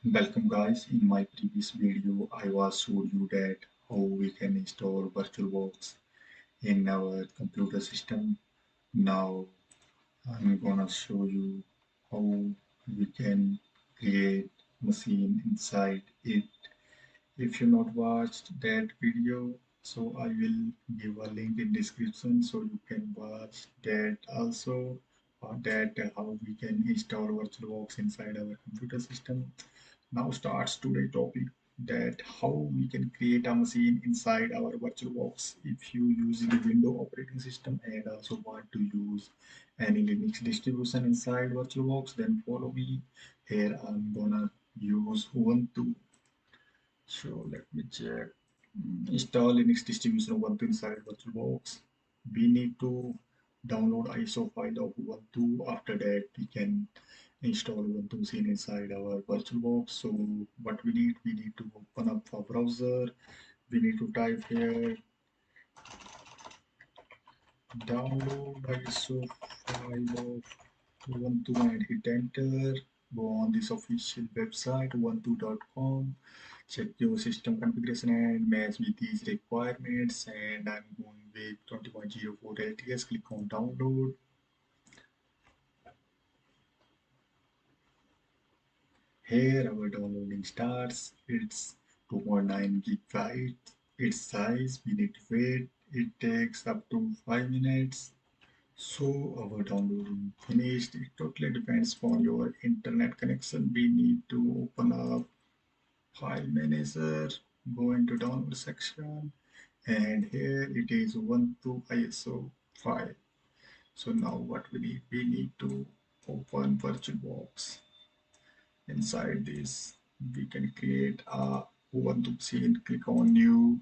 Welcome guys. In my previous video, I was showed you that how we can install VirtualBox in our computer system. Now I'm gonna show you how we can create machine inside it. If you not watched that video, so I will give a link in description so you can watch that also. That how we can install VirtualBox inside our computer system. Now starts today's topic that how we can create a machine inside our VirtualBox. If you using a Windows operating system and also want to use any Linux distribution inside VirtualBox, then follow me. Here I'm gonna use Ubuntu. So let me check. Install Linux distribution Ubuntu inside VirtualBox. We need to download ISO file of Ubuntu. After that, we can install Ubuntu machine inside our VirtualBox. So what we need to open up a browser. We need to type here download ISO file of Ubuntu and hit enter. Go on this official website ubuntu.com. Check your system configuration and match with these requirements. And I'm going with 20.04 LTS. Click on download. Here our downloading starts. It's 2.9 gigabytes. Its size we need to wait. It takes up to 5 minutes. So our downloading finished. It totally depends on your internet connection. We need to open up file manager, go into download section, and here it is ubuntu ISO file. So now what we need to open virtualbox. Inside this we can create a ubuntu scene. Click on new,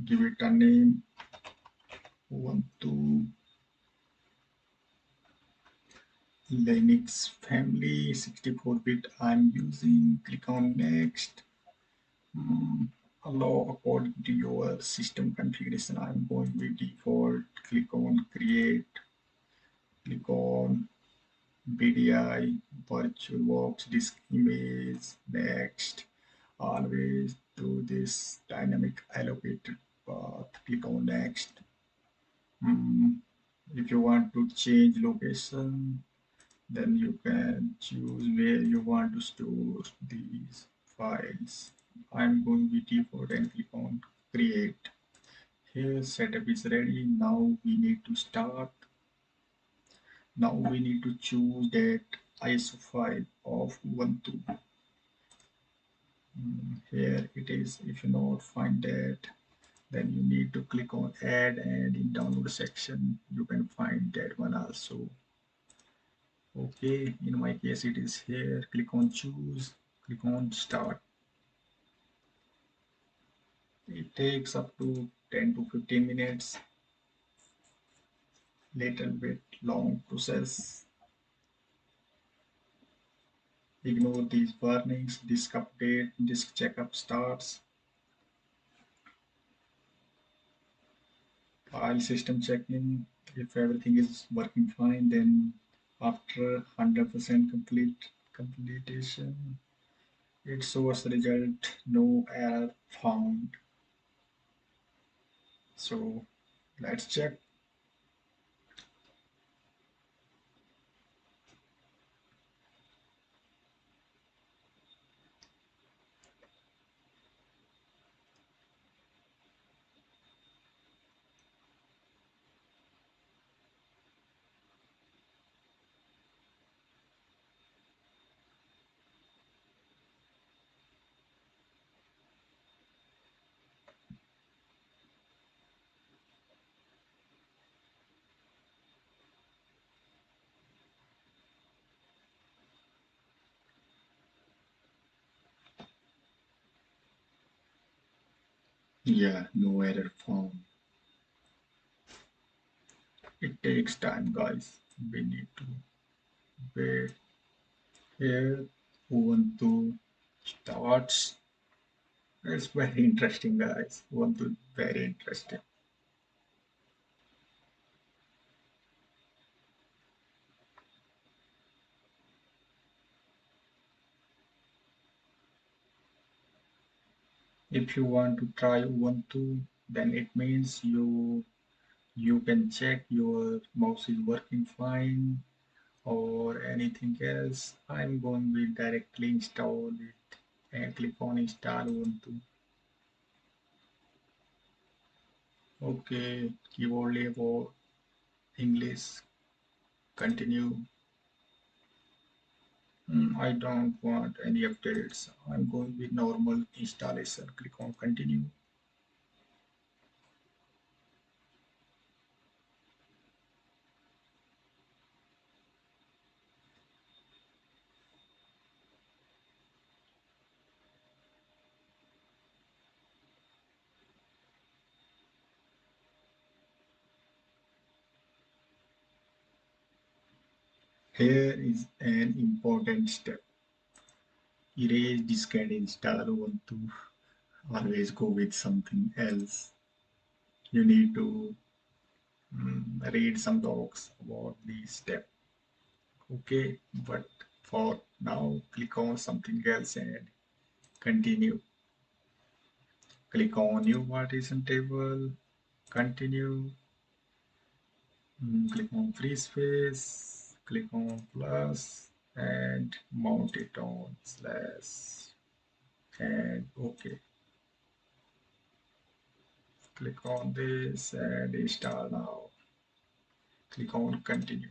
give it a name ubuntu linux family 64-bit I'm using. Click on next. Allow according to your system configuration. I'm going with default. Click on create. Click on BDI, VirtualBox, disk image, next. Always do this dynamic allocated path. Click on next. Mm, If you want to change location, then you can choose where you want to store these files. I'm going with default and click on create. Here setup is ready. Now we need to start. Now we need to choose that ISO file of Ubuntu. Here it is. If you not find that, then you need to click on add, and in download section you can find that one also. Okay, in my case it is here. Click on choose, click on start. It takes up to 10 to 15 minutes, little bit long process. Ignore these warnings. Disk update, disk checkup starts. File system check-in. If everything is working fine, then after 100% completion, it shows result no error found. So let's check. Yeah, no error found. It takes time, guys. We need to wait. Here Ubuntu starts. It's very interesting, guys. Ubuntu very interesting. If you want to try Ubuntu, then it means you can check your mouse is working fine or anything else. I'm going to directly install it and click on install Ubuntu. Okay, keyboard label English, continue. I don't want any updates. I'm going with normal installation. Click on continue. Here is an important step. Erase disk and install Ubuntu. Always go with something else. You need to read some docs about this step. Okay, but for now, click on something else and continue. Click on new partition table, continue. Click on free space, click on plus, and mount it on slash, and okay. Click on this and install now. Click on continue.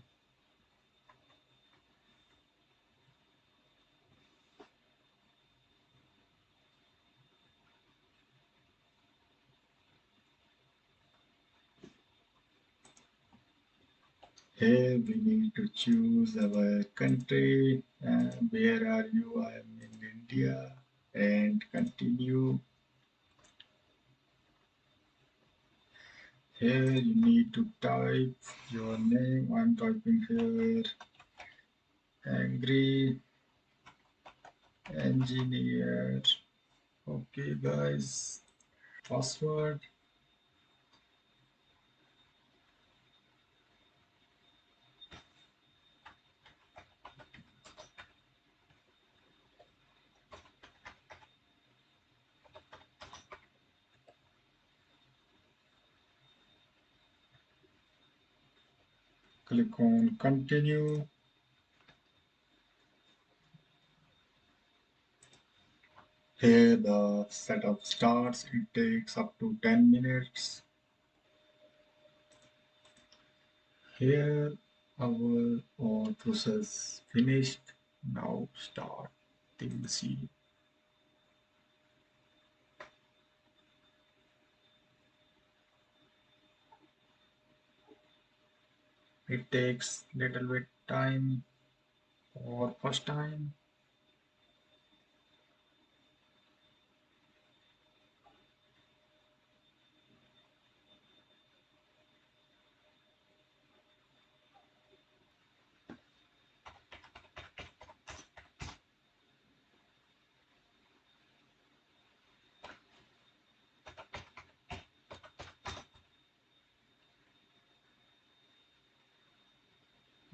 Here we need to choose our country. Where are you? I am in India. And continue. Here you need to type your name. I'm typing here angry engineer. Okay, guys. Password. Click on continue. Here the setup starts. It takes up to 10 minutes. Here our process finished. Now start TLC. It takes little bit time for first time.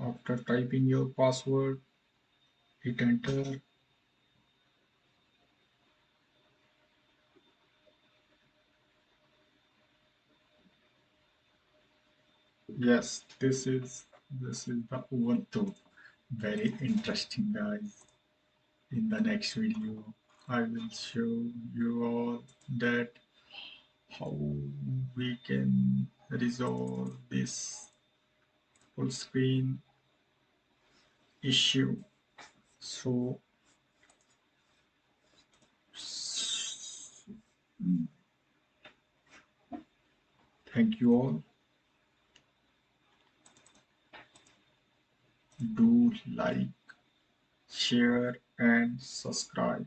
After typing your password, hit enter. Yes, this is the Ubuntu. Very interesting, guys. In the next video, I will show you all that how we can resolve this full screen issue. So thank you all. Do like, share, and subscribe.